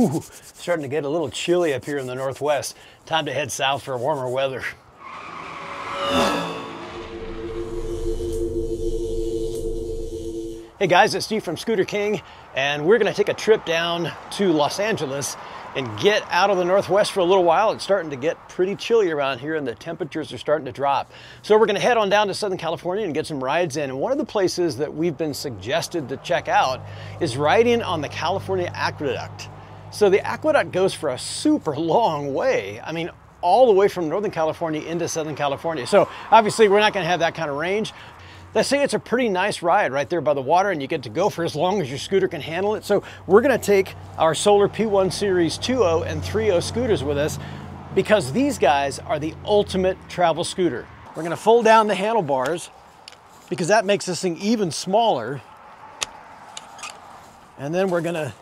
Whew, starting to get a little chilly up here in the Northwest. Time to head south for warmer weather. Hey guys, it's Steve from Scooter King, and we're gonna take a trip down to Los Angeles and get out of the Northwest for a little while. It's starting to get pretty chilly around here and the temperatures are starting to drop. So we're gonna head on down to Southern California and get some rides in. And one of the places that we've been suggested to check out is riding on the California Aqueduct. So the Aqueduct goes for a super long way. I mean, all the way from Northern California into Southern California. So obviously we're not gonna have that kind of range. Let's say it's a pretty nice ride right there by the water, and you get to go for as long as your scooter can handle it. So we're gonna take our Solar P1 Series 2.0 and 3.0 scooters with us because these guys are the ultimate travel scooter. We're gonna fold down the handlebars because that makes this thing even smaller. And then we're gonna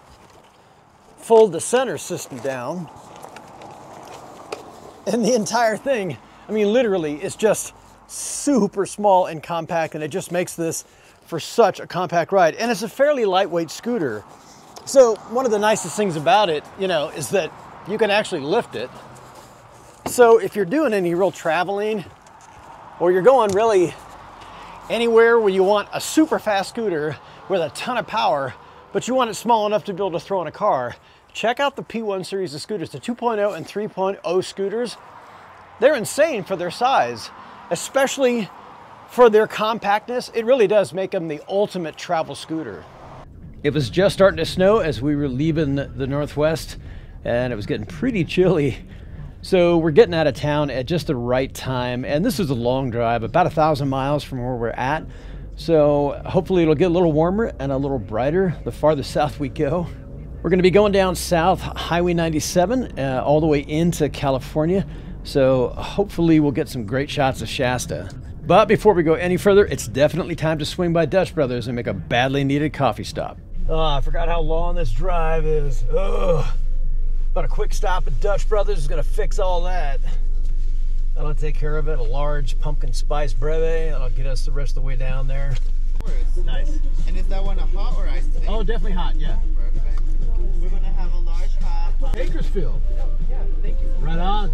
fold the center system down. And the entire thing, I mean, literally, it's just super small and compact, and it just makes this for such a compact ride. And it's a fairly lightweight scooter. So one of the nicest things about it, you know, is that you can actually lift it. So if you're doing any real traveling, or you're going really anywhere where you want a super fast scooter with a ton of power, but you want it small enough to be able to throw in a car, check out the P1 series of scooters, the 2.0 and 3.0 scooters. They're insane for their size, especially for their compactness. It really does make them the ultimate travel scooter. It was just starting to snow as we were leaving the Northwest, and it was getting pretty chilly. So we're getting out of town at just the right time. And this is a long drive, about 1,000 miles from where we're at. So hopefully it'll get a little warmer and a little brighter the farther south we go. We're gonna be going down south Highway 97 all the way into California. So hopefully we'll get some great shots of Shasta. But before we go any further, it's definitely time to swing by Dutch Brothers and make a badly needed coffee stop. Oh, I forgot how long this drive is. Oh, but a quick stop at Dutch Brothers is gonna fix all that. That'll take care of it. A large pumpkin spice breve. That'll get us the rest of the way down there. Nice. And is that one a hot or iced tea? Oh, definitely hot, yeah. Perfect. We're gonna have a large hot. Bakersfield. Yeah, thank you. Right on.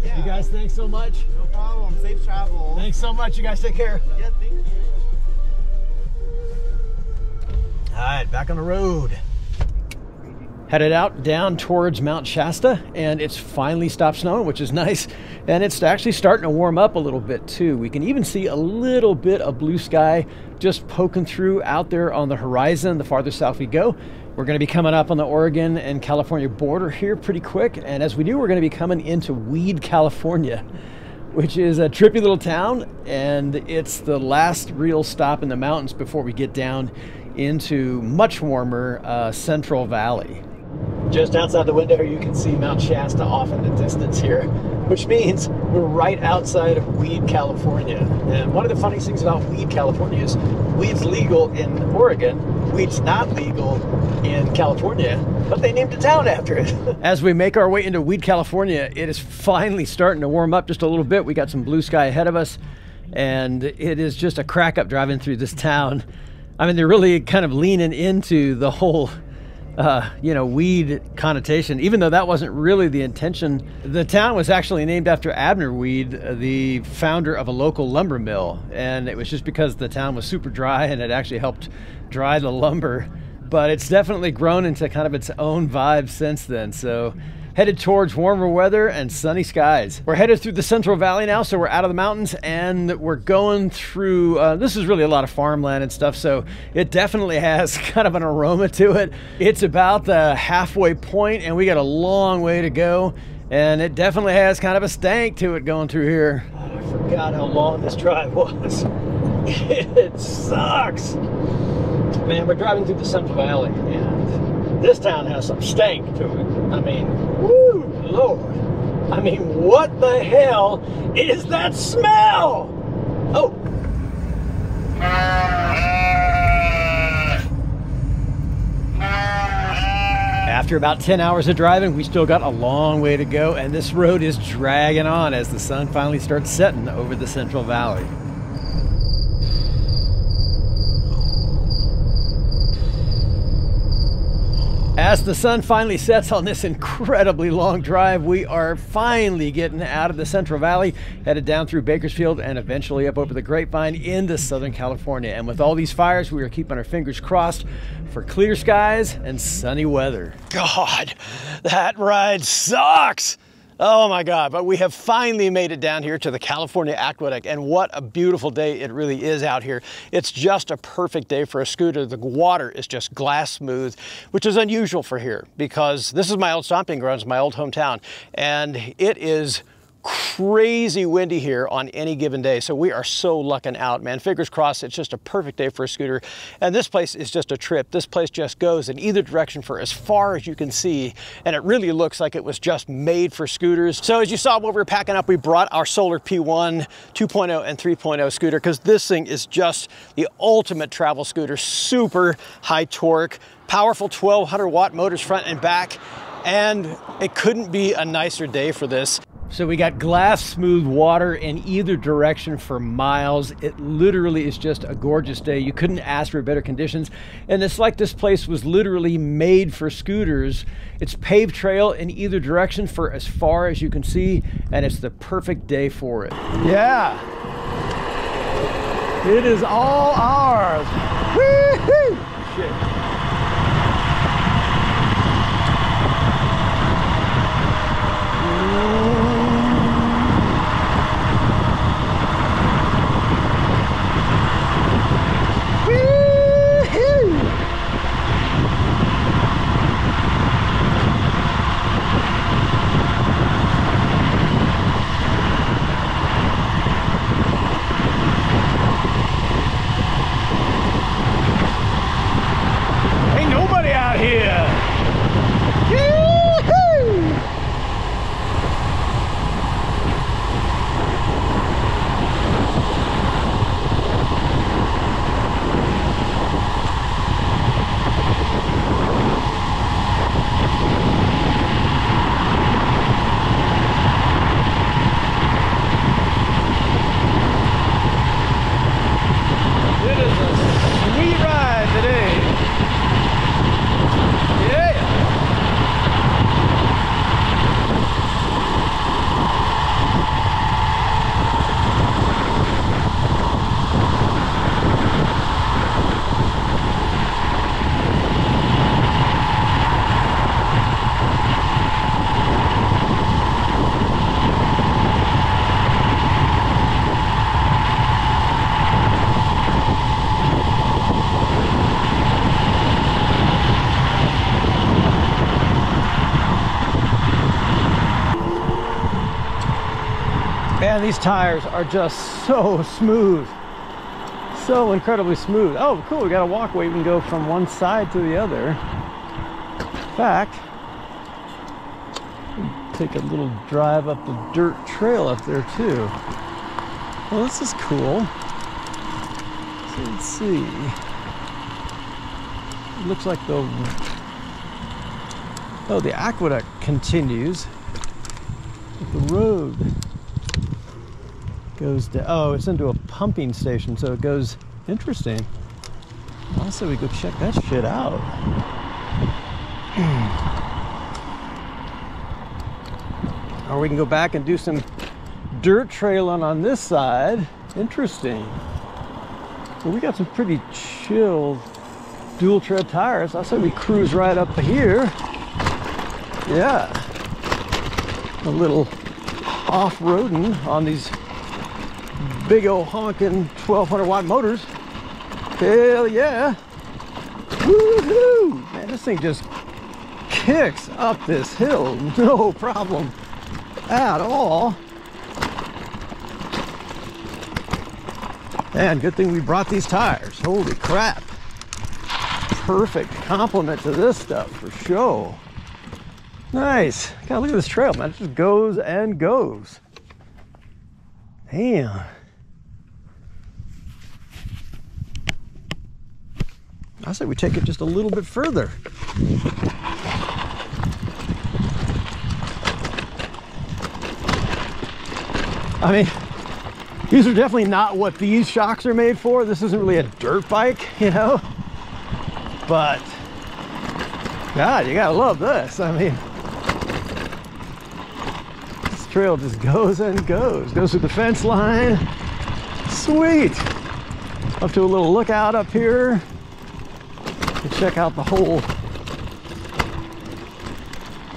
Yeah. You guys, thanks so much. No problem. Safe travel. Thanks so much. You guys take care. Yeah, thank you. All right, back on the road. Headed out down towards Mount Shasta, and it's finally stopped snowing, which is nice. And it's actually starting to warm up a little bit too. We can even see a little bit of blue sky just poking through out there on the horizon the farther south we go. We're going to be coming up on the Oregon and California border here pretty quick. And as we do, we're going to be coming into Weed, California, which is a trippy little town. And it's the last real stop in the mountains before we get down into much warmer Central Valley. Just outside the window, you can see Mount Shasta off in the distance here, which means we're right outside of Weed, California. And one of the funniest things about Weed, California is weed's legal in Oregon, weed's not legal in California, but they named a town after it. As we make our way into Weed, California, it is finally starting to warm up just a little bit. We got some blue sky ahead of us, and it is just a crack up driving through this town. I mean, they're really kind of leaning into the whole you know, weed connotation, even though that wasn't really the intention. The town was actually named after Abner Weed, the founder of a local lumber mill, and it was just because the town was super dry and it actually helped dry the lumber. But it's definitely grown into kind of its own vibe since then. So headed towards warmer weather and sunny skies. We're headed through the Central Valley now, so we're out of the mountains and we're going through, this is really a lot of farmland and stuff, so it definitely has kind of an aroma to it. It's about the halfway point and we got a long way to go, and it definitely has kind of a stank to it going through here. Oh, I forgot how long this drive was. It sucks. Man, we're driving through the Central Valley and this town has some stank to it. I mean, woo, Lord. I mean, what the hell is that smell? Oh. After about 10 hours of driving, we still got a long way to go, and this road is dragging on as the sun finally starts setting over the Central Valley. As the sun finally sets on this incredibly long drive, we are finally getting out of the Central Valley, headed down through Bakersfield and eventually up over the Grapevine into Southern California. And with all these fires, we are keeping our fingers crossed for clear skies and sunny weather. God, that ride sucks! Oh my God, but we have finally made it down here to the California Aqueduct, and what a beautiful day it really is out here. It's just a perfect day for a scooter. The water is just glass smooth, which is unusual for here because this is my old stomping grounds, my old hometown, and it is crazy windy here on any given day. So we are so lucking out, man. Fingers crossed, it's just a perfect day for a scooter. And this place is just a trip. This place just goes in either direction for as far as you can see. And it really looks like it was just made for scooters. So as you saw when we were packing up, we brought our Solar P1, 2.0 and 3.0 scooter because this thing is just the ultimate travel scooter. Super high torque, powerful 1200 watt motors front and back. And it couldn't be a nicer day for this. So we got glass smooth water in either direction for miles. It literally is just a gorgeous day. You couldn't ask for better conditions. And it's like this place was literally made for scooters. It's paved trail in either direction for as far as you can see, and it's the perfect day for it. Yeah. It is all ours. Woo-hoo! Shit. Man, these tires are just so smooth. So incredibly smooth. Oh, cool, we got a walkway. We can go from one side to the other. In fact, take a little drive up the dirt trail up there too. Well, this is cool. So let's see. It looks like the aqueduct continues. But the road goes down. Oh, it's into a pumping station, so it goes. Interesting. Also, we go check that shit out. Or we can go back and do some dirt trailing on this side. Interesting. Well, we got some pretty chill dual tread tires. I say we cruise right up here. Yeah. A little off-roading on these big old honking 1200 watt motors. Hell yeah. Woohoo! Man, this thing just kicks up this hill. No problem at all. And good thing we brought these tires. Holy crap. Perfect complement to this stuff for sure. Nice. God, look at this trail, man. It just goes and goes. Damn. I say we take it just a little bit further. I mean, these are definitely not what these shocks are made for. This isn't really a dirt bike, you know? But God, you gotta love this. I mean, this trail just goes and goes. Goes through the fence line. Sweet. Up to a little lookout up here. You check out the whole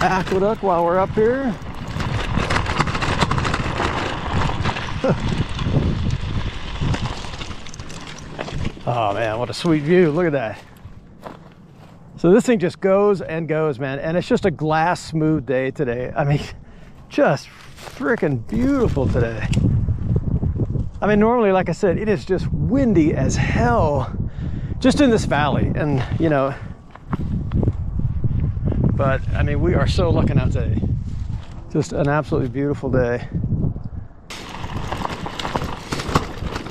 aqueduct while we're up here. Oh man, what a sweet view. Look at that. So this thing just goes and goes, man. And it's just a glass smooth day today. I mean, just freaking beautiful today. I mean, normally, like I said, it is just windy as hell just in this valley. And, you know, but I mean, we are so lucking out today. Just an absolutely beautiful day.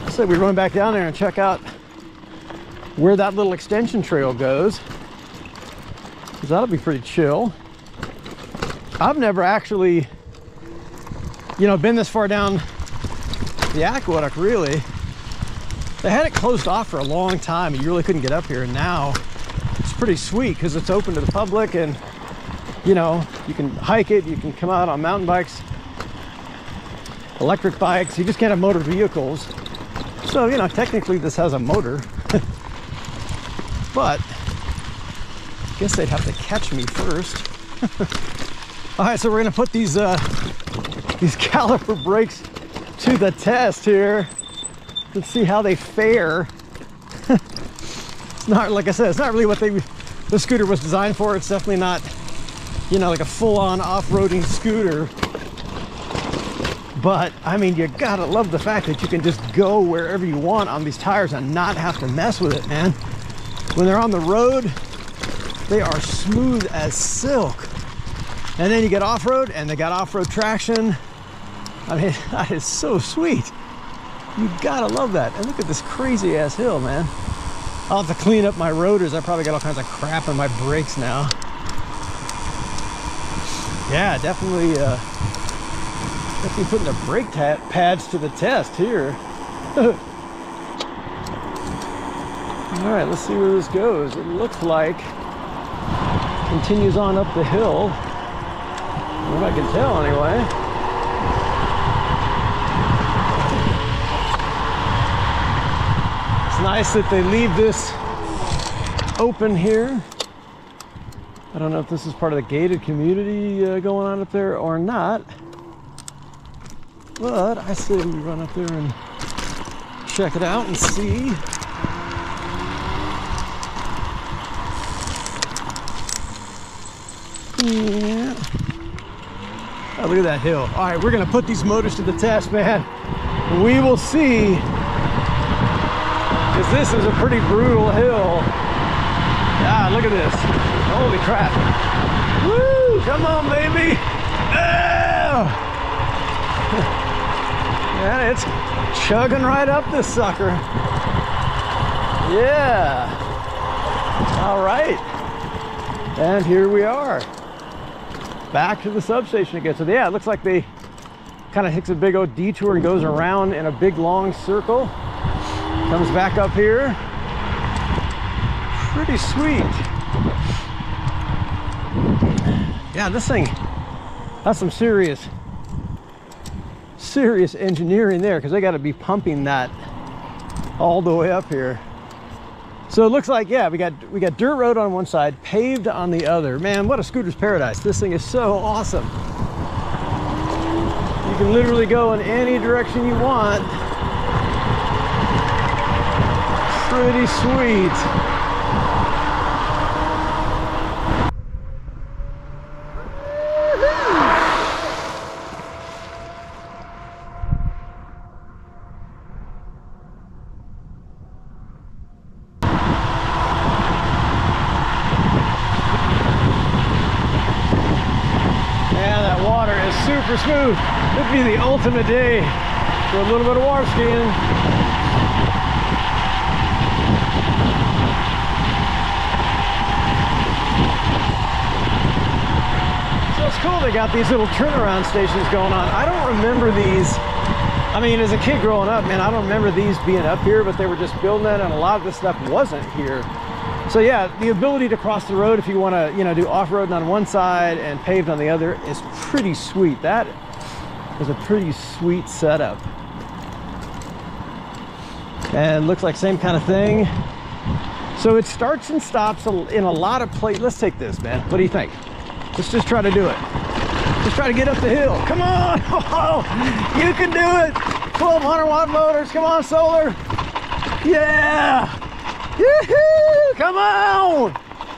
So we run back down there and check out where that little extension trail goes, because that'll be pretty chill. I've never actually, you know, been this far down the aqueduct, really. They had it closed off for a long time. You really couldn't get up here, and now it's pretty sweet because it's open to the public, and you know, you can hike it, you can come out on mountain bikes, electric bikes. You just can't have motor vehicles. So, you know, technically this has a motor. But I guess they'd have to catch me first. All right, so we're gonna put these caliper brakes to the test here. Let's see how they fare. It's not, like I said, it's not really what the scooter was designed for. It's definitely not, you know, like a full-on off-roading scooter. But I mean, you gotta love the fact that you can just go wherever you want on these tires and not have to mess with it, man. When they're on the road, they are smooth as silk. And then you get off-road and they got off-road traction. I mean, that is so sweet. You gotta love that. And look at this crazy ass hill, man. I'll have to clean up my rotors. I probably got all kinds of crap in my brakes now. Yeah, definitely putting the brake pads to the test here. All right, let's see where this goes. It looks like it continues on up the hill. From what I can tell, anyway. It's nice that they leave this open here. I don't know if this is part of the gated community going on up there or not. But I say we run up there and check it out and see. Yeah. Oh, look at that hill. All right, we're gonna put these motors to the test, man. We will see, because this is a pretty brutal hill. Ah, look at this. Holy crap. Woo, come on, baby. Oh. Yeah, it's chugging right up this sucker. Yeah. All right. And here we are. Back to the substation again. So yeah, it looks like they kind of takes a big old detour and goes around in a big long circle. Comes back up here. Pretty sweet. Yeah, this thing has some serious engineering there, because they got to be pumping that all the way up here. So it looks like, yeah, we got dirt road on one side, paved on the other. Man, what a scooter's paradise. This thing is so awesome. You can literally go in any direction you want. Pretty sweet. Super smooth. It'd be the ultimate day for a little bit of water skiing. So it's cool they got these little turnaround stations going on. I don't remember these. I mean, as a kid growing up, man, I don't remember these being up here, but they were just building it, and a lot of this stuff wasn't here. So yeah, the ability to cross the road if you want to, you know, do off-roading on one side and paved on the other is pretty sweet. That is a pretty sweet setup. And looks like same kind of thing. So it starts and stops in a lot of places. Let's take this, man. What do you think? Let's just try to do it. Just try to get up the hill. Come on. Oh, you can do it. 1200 watt motors. Come on, Solar. Yeah. Yoo-hoo. Come on.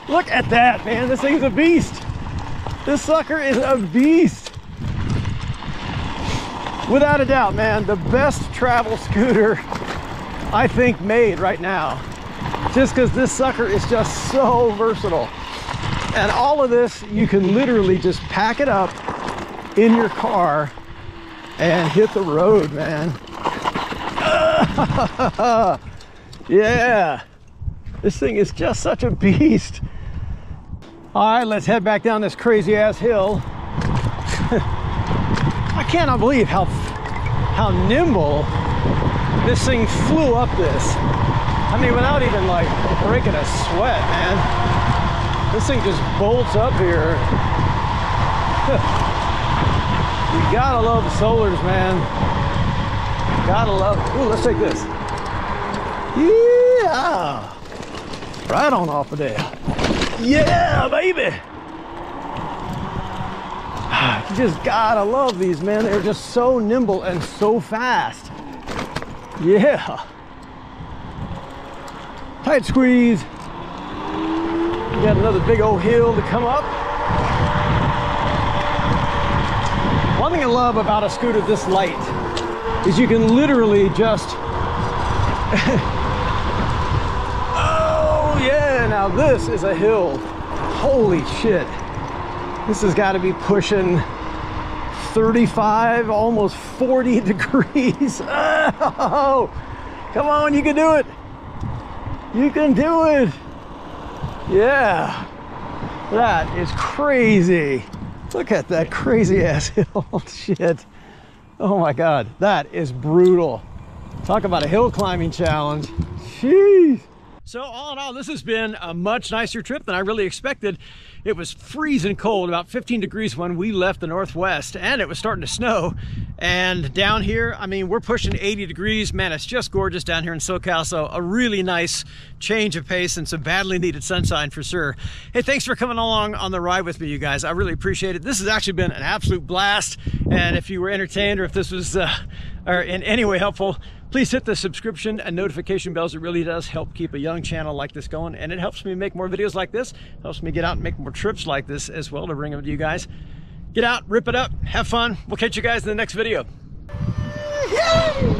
Look at that, man. This thing's a beast. This sucker is a beast. Without a doubt, man. The best travel scooter I think made right now. Just because this sucker is just so versatile. And all of this, you can literally just pack it up in your car and hit the road, man. Yeah, this thing is just such a beast. All right, let's head back down this crazy ass hill. I cannot believe how nimble this thing flew up this. I mean, without even like breaking a sweat, man. This thing just bolts up here. You gotta love the Solars, man. Gotta love it. Ooh, let's take this. Yeah! Right on off of there. Yeah, baby! You just gotta love these, man. They're just so nimble and so fast. Yeah. Tight squeeze. We got another big old hill to come up. One thing I love about a scooter this light is you can literally just oh yeah, now this is a hill. Holy shit. This has got to be pushing 35, almost 40 degrees. Oh, come on, you can do it. You can do it. Yeah, that is crazy. Look at that crazy ass hill. Shit. Oh my God, that is brutal. Talk about a hill climbing challenge. Jeez. So all in all, this has been a much nicer trip than I really expected. It was freezing cold, about 15 degrees when we left the Northwest, and it was starting to snow. And down here, I mean, we're pushing 80 degrees. Man, it's just gorgeous down here in SoCal. So a really nice change of pace and some badly needed sunshine for sure. Hey, thanks for coming along on the ride with me, you guys. I really appreciate it. This has actually been an absolute blast. And if you were entertained or if this was or in any way helpful, please hit the subscription and notification bells. It really does help keep a young channel like this going, and it helps me make more videos like this, helps me get out and make more trips like this as well to bring them to you guys. Get out, rip it up, have fun. We'll catch you guys in the next video. Yay!